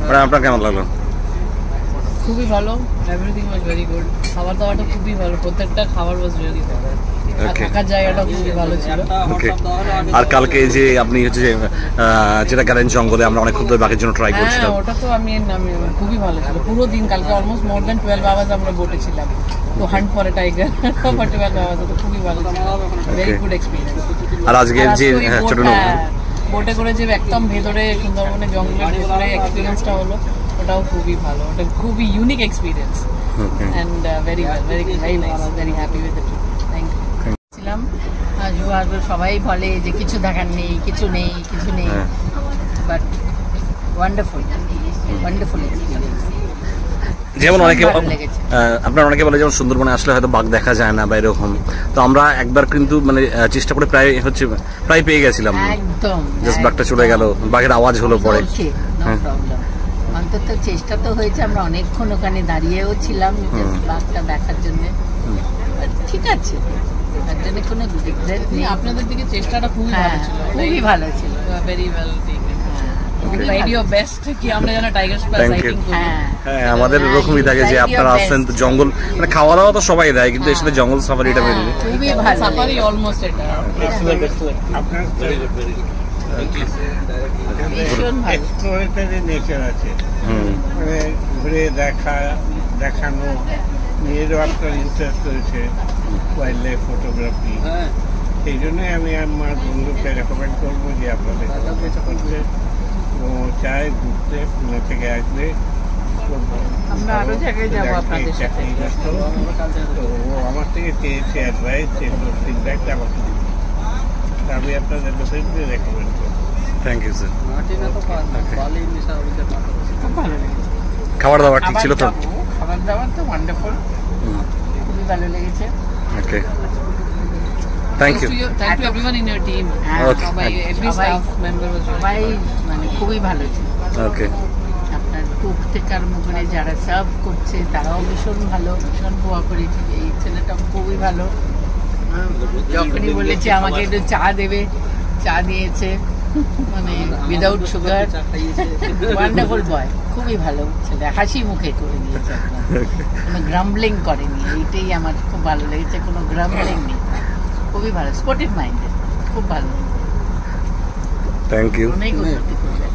Madam আপনার কেমন লাগলো? খুবই ভালো, এভরিথিং ওয়াজ ভেরি গুড। খাবার দাবারটা খুবই ভালো, প্রত্যেকটা খাবার ওয়াজ রিয়েলি গুড। থাকার জায়গাটা খুবই ভালো ছিল। ওকে, আর কালকে যে আপনি হচ্ছে যে যেটা গেলেন জঙ্গলে, আমরা অনেক ক্ষুদ্র বাঘের জন্য ট্রাই করছিলাম, ওটা তো আমি খুবই ভালো ছিল। পুরো দিন কালকে অলমোস্ট মোর দ্যান 12 আওয়ার্স আমরা বোটে ছিলাম, তো hunt for a tiger for 12 hours, তো খুবই ভালো ছিল, ভেরি গুড এক্সপেরিয়েন্স। আর আজকে যে ছোট বোটে করে যে একদম ভেতরে সুন্দরবনের জঙ্গলের ভেতরে এক্সপিরিয়েন্সটা হলো, ওটাও খুবই ভালো, ওটা খুবই unique experience and very nice, very happy with the trip. Thank you. ছিলাম সবাই বলে যে কিছু দেখার নেই, কিছু নেই, বাট ওয়ান্ডারফুল এক্সপিরিয়েন্স। যেমন আপনার অনেকে বলে যেমন সুন্দরবনে আসলে হয়তো বাঘ দেখা যায় না বা এরকম, তো আমরা একবার কিন্তু মানে চেষ্টা করে প্রায় পেয়ে গেছিলাম, একদম জাস্ট বাঘটা চলে গেল, বাঘের আওয়াজ হলো পরে। অন্তত চেষ্টা তো হয়েছে, আমরা অনেকক্ষণ ওখানে দাঁড়িয়েও ছিলাম বাঘটা দেখার জন্য। ঠিক আছে, তার জন্য কোনো রিগ্রেট নেই। আপনাদের দিকে চেষ্টাটা খুবই ভালো ছিল, খুবই ভালো ছিল, ভেরি ওয়েল টেকেন। আমাদের এরকমই থাকে যে আপনারা আসছেন তো জঙ্গল, মানে খাওয়া দাওয়া তো সবাই দেয়, কিন্তু এর সাথে জঙ্গল সাফারিটা মেনলি খুবই ভালো। সাফারি অলমোস্ট এটা আপনার এক্সপ্লোরেটরি নেচার আছে, মানে ঘুরে দেখানো, নিজেরও আপনার ইন্টারেস্ট রয়েছে ওয়াইল্ড লাইফ ফটোগ্রাফি। সেই জন্যই আমি আমার বন্ধুকে রেকমেন্ড করবো যে আপনাদের করতে ও চায় ঘুরতে, পুনে থেকে আসলে আমরা আরো জায়গায় যাবো আপনাদের সাথে। তো ও আমার থেকে চেয়েছে অ্যাডভাইস, এগুলো ফিডব্যাকটা আমাকে দিবে, আমি আপনাদের ডেফিনেটলি রেকমেন্ড করবো। Thank you sir. খুব ভালো লেগেছে। খাবার দাবার ঠিক ছিল তো? খাবার দাবার তো ওয়ান্ডারফুল, খুবই ভালো লেগেছে। Okay, thank you everyone in your team, সবাই এভরি স্টাফ মেম্বার সবাই মানে খুবই ভালো ছিল। ওকে, আপনার কুক থেকে আরম্ভ করে যারা সার্ভ করছে তারাও ভীষণ ভালো, ভীষণ কোঅপারেটিভ। এই ছেলেটা খুবই ভালো, যখনই বলেছে আমাকে একটু চা দেবে, চা দিয়েছে, মানে উইদাউট সুগার। ওয়ান্ডারফুল বয়, খুবই ভালো ছেলে, হাসি মুখে করে দিয়েছে, কোনো গ্রাম্বলিং করেনি, এইটাই আমার খুব ভালো লেগেছে, কোনো গ্রাম্বলিং নেই, খুবই ভালো, স্পোর্টিভ মাইন্ডেড, খুব ভালো। Thank you. অনেক উন্নতি করবে।